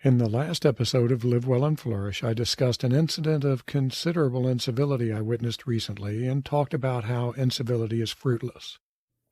In the last episode of Live Well and Flourish, I discussed an incident of considerable incivility I witnessed recently and talked about how incivility is fruitless.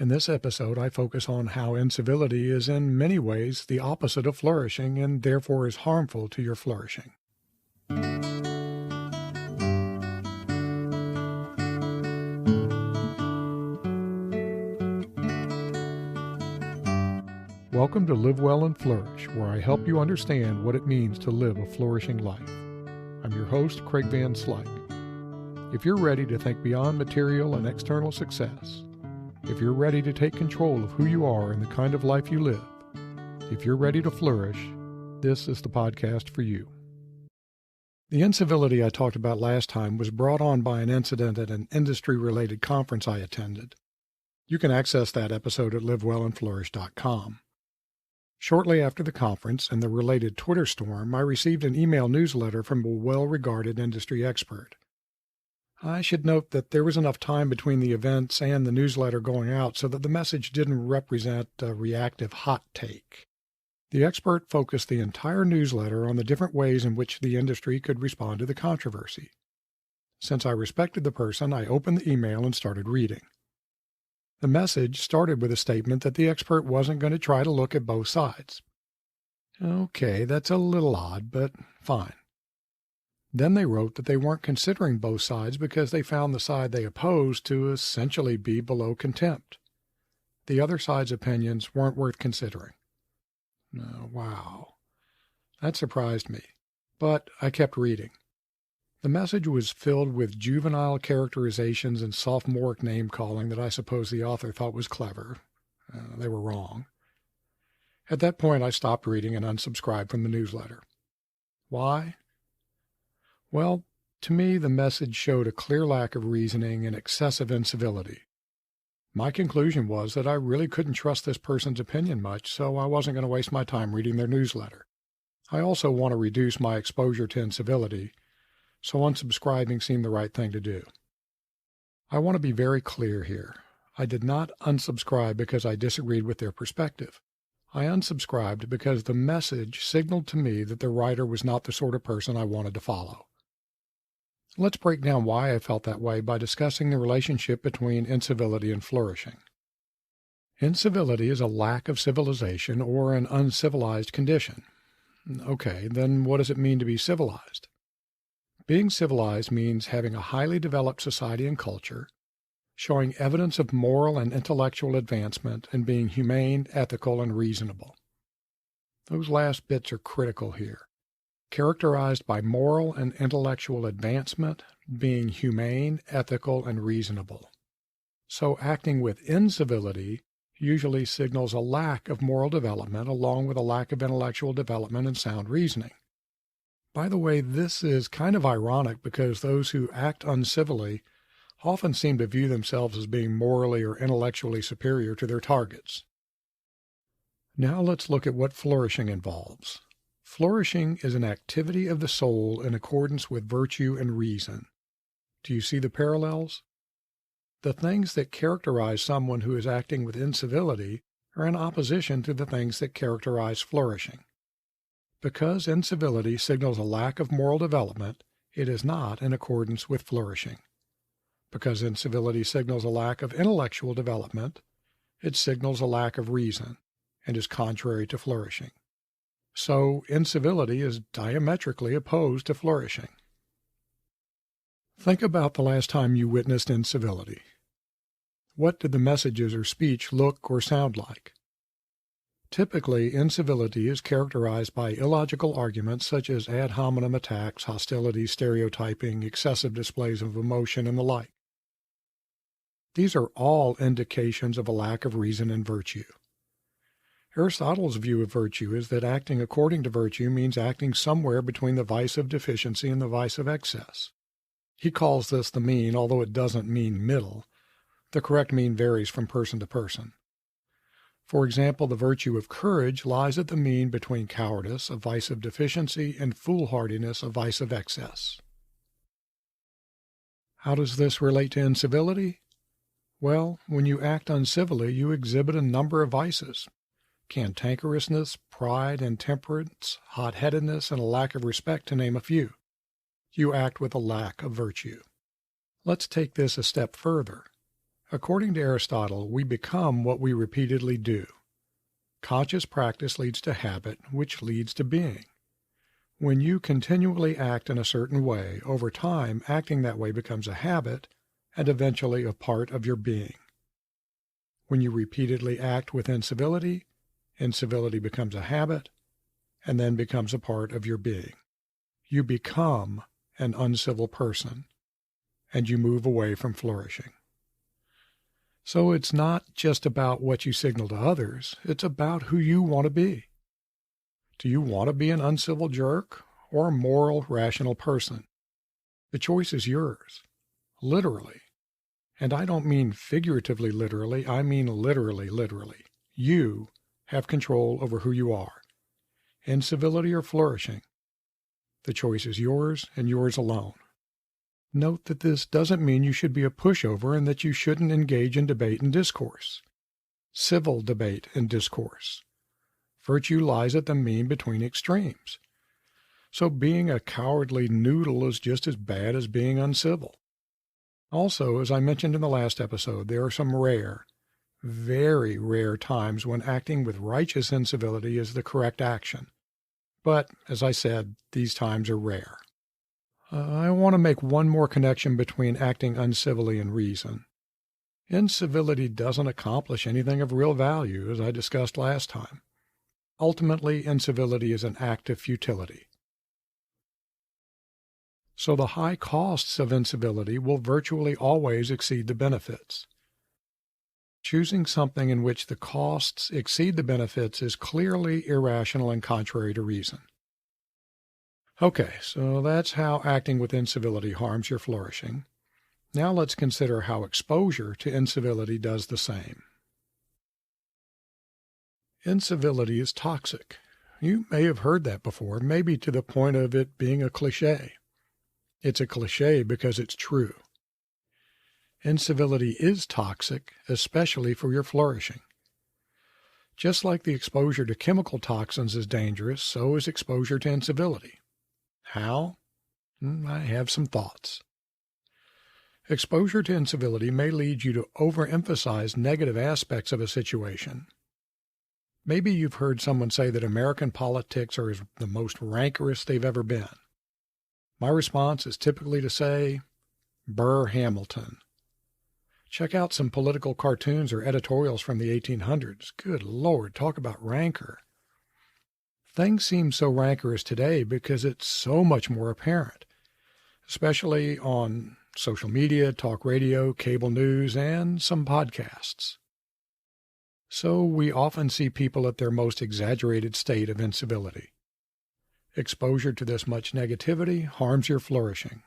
In this episode, I focus on how incivility is in many ways the opposite of flourishing and therefore is harmful to your flourishing. Welcome to Live Well and Flourish, where I help you understand what it means to live a flourishing life. I'm your host, Craig Van Slyke. If you're ready to think beyond material and external success, if you're ready to take control of who you are and the kind of life you live, if you're ready to flourish, this is the podcast for you. The incivility I talked about last time was brought on by an incident at an industry-related conference I attended. You can access that episode at livewellandflourish.com. Shortly after the conference and the related Twitter storm, I received an email newsletter from a well-regarded industry expert. I should note that there was enough time between the events and the newsletter going out so that the message didn't represent a reactive hot take. The expert focused the entire newsletter on the different ways in which the industry could respond to the controversy. Since I respected the person, I opened the email and started reading. The message started with a statement that the expert wasn't going to try to look at both sides. Okay, that's a little odd, but fine. Then they wrote that they weren't considering both sides because they found the side they opposed to essentially be below contempt. The other side's opinions weren't worth considering. Wow. That surprised me, but I kept reading. The message was filled with juvenile characterizations and sophomoric name-calling that I suppose the author thought was clever. They were wrong. At that point, I stopped reading and unsubscribed from the newsletter. Why? Well, to me, the message showed a clear lack of reasoning and excessive incivility. My conclusion was that I really couldn't trust this person's opinion much, so I wasn't going to waste my time reading their newsletter. I also want to reduce my exposure to incivility, so unsubscribing seemed the right thing to do. I want to be very clear here. I did not unsubscribe because I disagreed with their perspective. I unsubscribed because the message signaled to me that the writer was not the sort of person I wanted to follow. Let's break down why I felt that way by discussing the relationship between incivility and flourishing. Incivility is a lack of civilization or an uncivilized condition. Okay, then what does it mean to be civilized? Being civilized means having a highly developed society and culture, showing evidence of moral and intellectual advancement, and being humane, ethical, and reasonable. Those last bits are critical here. Characterized by moral and intellectual advancement, being humane, ethical, and reasonable. So acting with incivility usually signals a lack of moral development along with a lack of intellectual development and sound reasoning. By the way, this is kind of ironic because those who act uncivilly often seem to view themselves as being morally or intellectually superior to their targets. Now let's look at what flourishing involves. Flourishing is an activity of the soul in accordance with virtue and reason. Do you see the parallels? The things that characterize someone who is acting with incivility are in opposition to the things that characterize flourishing. Because incivility signals a lack of moral development, it is not in accordance with flourishing. Because incivility signals a lack of intellectual development, it signals a lack of reason and is contrary to flourishing. So, incivility is diametrically opposed to flourishing. Think about the last time you witnessed incivility. What did the messages or speech look or sound like? Typically, incivility is characterized by illogical arguments such as ad hominem attacks, hostility, stereotyping, excessive displays of emotion, and the like. These are all indications of a lack of reason and virtue. Aristotle's view of virtue is that acting according to virtue means acting somewhere between the vice of deficiency and the vice of excess. He calls this the mean, although it doesn't mean middle. The correct mean varies from person to person. For example, the virtue of courage lies at the mean between cowardice, a vice of deficiency, and foolhardiness, a vice of excess. How does this relate to incivility? Well, when you act uncivilly, you exhibit a number of vices. cantankerousness, pride, intemperance, hot-headedness, and a lack of respect, to name a few. You act with a lack of virtue. Let's take this a step further. According to Aristotle, we become what we repeatedly do. Conscious practice leads to habit, which leads to being. When you continually act in a certain way, over time, acting that way becomes a habit and eventually a part of your being. When you repeatedly act with incivility, incivility becomes a habit and then becomes a part of your being. You become an uncivil person, and you move away from flourishing. So it's not just about what you signal to others, it's about who you want to be. Do you want to be an uncivil jerk or a moral, rational person? The choice is yours, literally. And I don't mean figuratively literally, I mean literally. You have control over who you are. Incivility or flourishing. The choice is yours and yours alone. Note that this doesn't mean you should be a pushover and that you shouldn't engage in debate and discourse. Civil debate and discourse. Virtue lies at the mean between extremes. So being a cowardly noodle is just as bad as being uncivil. Also, as I mentioned in the last episode, there are some rare, very rare times when acting with righteous incivility is the correct action. But, as I said, these times are rare. I want to make one more connection between acting uncivilly and reason. Incivility doesn't accomplish anything of real value, as I discussed last time. Ultimately, incivility is an act of futility. So the high costs of incivility will virtually always exceed the benefits. Choosing something in which the costs exceed the benefits is clearly irrational and contrary to reason. Okay, so that's how acting with incivility harms your flourishing. Now let's consider how exposure to incivility does the same. Incivility is toxic. You may have heard that before, maybe to the point of it being a cliché. It's a cliché because it's true. Incivility is toxic, especially for your flourishing. Just like the exposure to chemical toxins is dangerous, so is exposure to incivility. How? I have some thoughts. Exposure to incivility may lead you to overemphasize negative aspects of a situation. Maybe you've heard someone say that American politics are the most rancorous they've ever been. My response is typically to say, Burr Hamilton. Check out some political cartoons or editorials from the 1800s. Good Lord, talk about rancor. Things seem so rancorous today because it's so much more apparent, especially on social media, talk radio, cable news, and some podcasts. So we often see people at their most exaggerated state of incivility. Exposure to this much negativity harms your flourishing.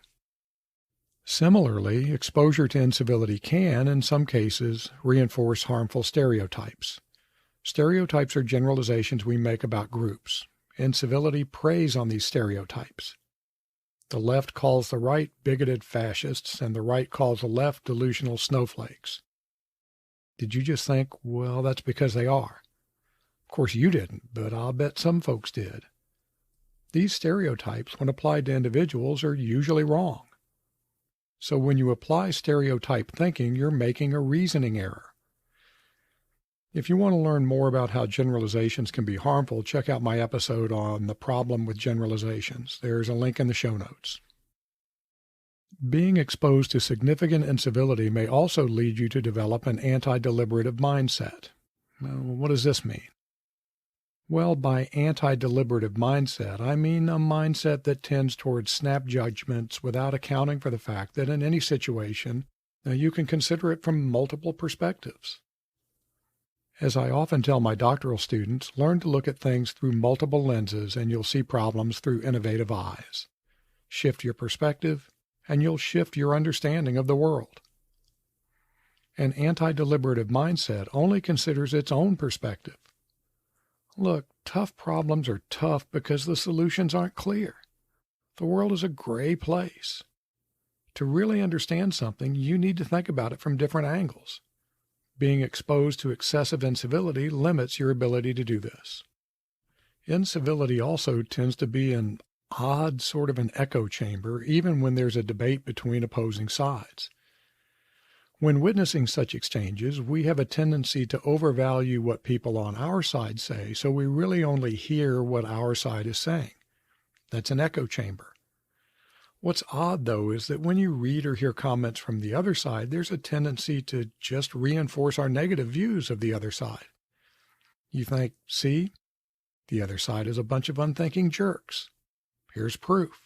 Similarly, exposure to incivility can, in some cases, reinforce harmful stereotypes. Stereotypes are generalizations we make about groups. Incivility preys on these stereotypes. The left calls the right bigoted fascists, and the right calls the left delusional snowflakes. Did you just think, well, that's because they are? Of course you didn't, but I'll bet some folks did. These stereotypes, when applied to individuals, are usually wrong. So when you apply stereotype thinking, you're making a reasoning error. If you want to learn more about how generalizations can be harmful, check out my episode on the problem with generalizations. There's a link in the show notes. Being exposed to significant incivility may also lead you to develop an anti-deliberative mindset. Now, what does this mean? Well, by anti-deliberative mindset, I mean a mindset that tends towards snap judgments without accounting for the fact that in any situation, you can consider it from multiple perspectives. As I often tell my doctoral students, learn to look at things through multiple lenses and you'll see problems through innovative eyes. Shift your perspective, and you'll shift your understanding of the world. An anti-deliberative mindset only considers its own perspective. Look, tough problems are tough because the solutions aren't clear. The world is a gray place. To really understand something, you need to think about it from different angles. Being exposed to excessive incivility limits your ability to do this. Incivility also tends to be an odd sort of an echo chamber, even when there's a debate between opposing sides. When witnessing such exchanges, we have a tendency to overvalue what people on our side say, so we really only hear what our side is saying. That's an echo chamber. What's odd, though, is that when you read or hear comments from the other side, there's a tendency to just reinforce our negative views of the other side. You think, see, the other side is a bunch of unthinking jerks. Here's proof.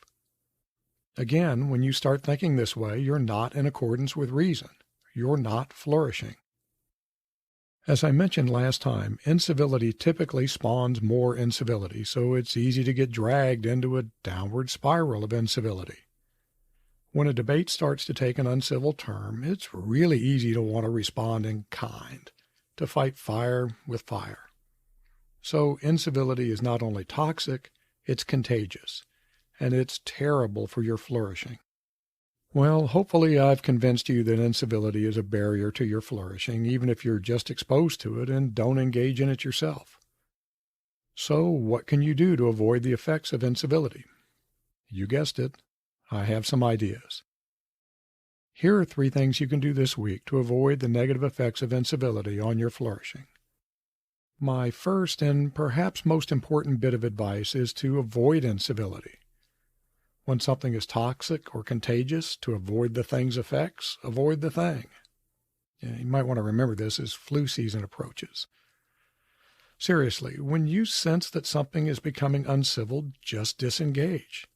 Again, when you start thinking this way, you're not in accordance with reason. You're not flourishing. As I mentioned last time, incivility typically spawns more incivility, so it's easy to get dragged into a downward spiral of incivility. When a debate starts to take an uncivil turn, it's really easy to want to respond in kind, to fight fire with fire. So incivility is not only toxic, it's contagious, and it's terrible for your flourishing. Well, hopefully I've convinced you that incivility is a barrier to your flourishing, even if you're just exposed to it and don't engage in it yourself. So what can you do to avoid the effects of incivility? You guessed it. I have some ideas. Here are 3 things you can do this week to avoid the negative effects of incivility on your flourishing. My first and perhaps most important bit of advice is to avoid incivility. When something is toxic or contagious, to avoid the thing's effects, avoid the thing. You might want to remember this as flu season approaches. Seriously, when you sense that something is becoming uncivil, just disengage.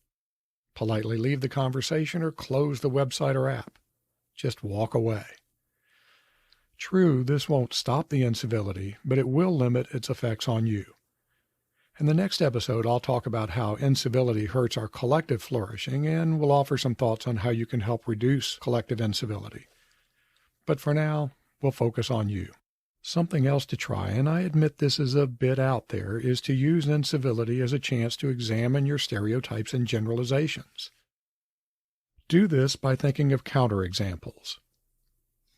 Politely leave the conversation or close the website or app. Just walk away. True, this won't stop the incivility, but it will limit its effects on you. In the next episode, I'll talk about how incivility hurts our collective flourishing, and we'll offer some thoughts on how you can help reduce collective incivility. But for now, we'll focus on you. Something else to try, and I admit this is a bit out there, is to use incivility as a chance to examine your stereotypes and generalizations. Do this by thinking of counterexamples.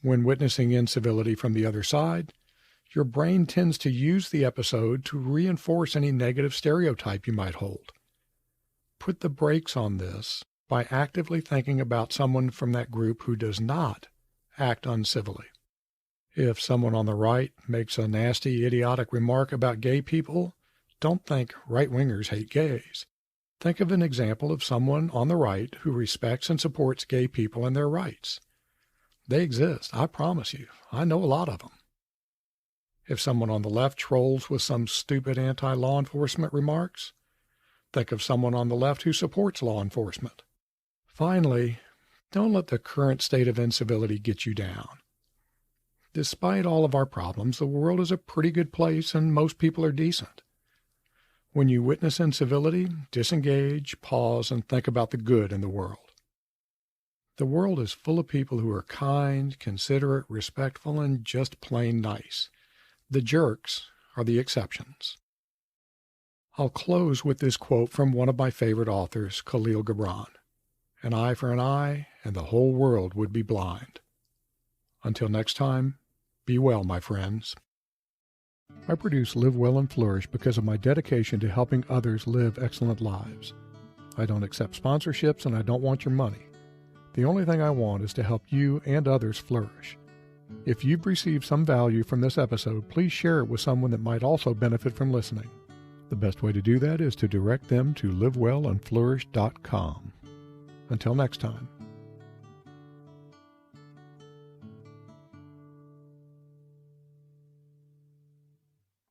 When witnessing incivility from the other side, your brain tends to use the episode to reinforce any negative stereotype you might hold. Put the brakes on this by actively thinking about someone from that group who does not act uncivilly. If someone on the right makes a nasty, idiotic remark about gay people, don't think right-wingers hate gays. Think of an example of someone on the right who respects and supports gay people and their rights. They exist, I promise you. I know a lot of them. If someone on the left trolls with some stupid anti-law enforcement remarks, think of someone on the left who supports law enforcement. Finally, don't let the current state of incivility get you down. Despite all of our problems, the world is a pretty good place and most people are decent. When you witness incivility, disengage, pause, and think about the good in the world. The world is full of people who are kind, considerate, respectful, and just plain nice. The jerks are the exceptions. I'll close with this quote from one of my favorite authors, Khalil Gibran. An eye for an eye, and the whole world would be blind. Until next time, be well, my friends. I produce Live Well and Flourish because of my dedication to helping others live excellent lives. I don't accept sponsorships and I don't want your money. The only thing I want is to help you and others flourish. If you've received some value from this episode, please share it with someone that might also benefit from listening. The best way to do that is to direct them to livewellandflourish.com. Until next time.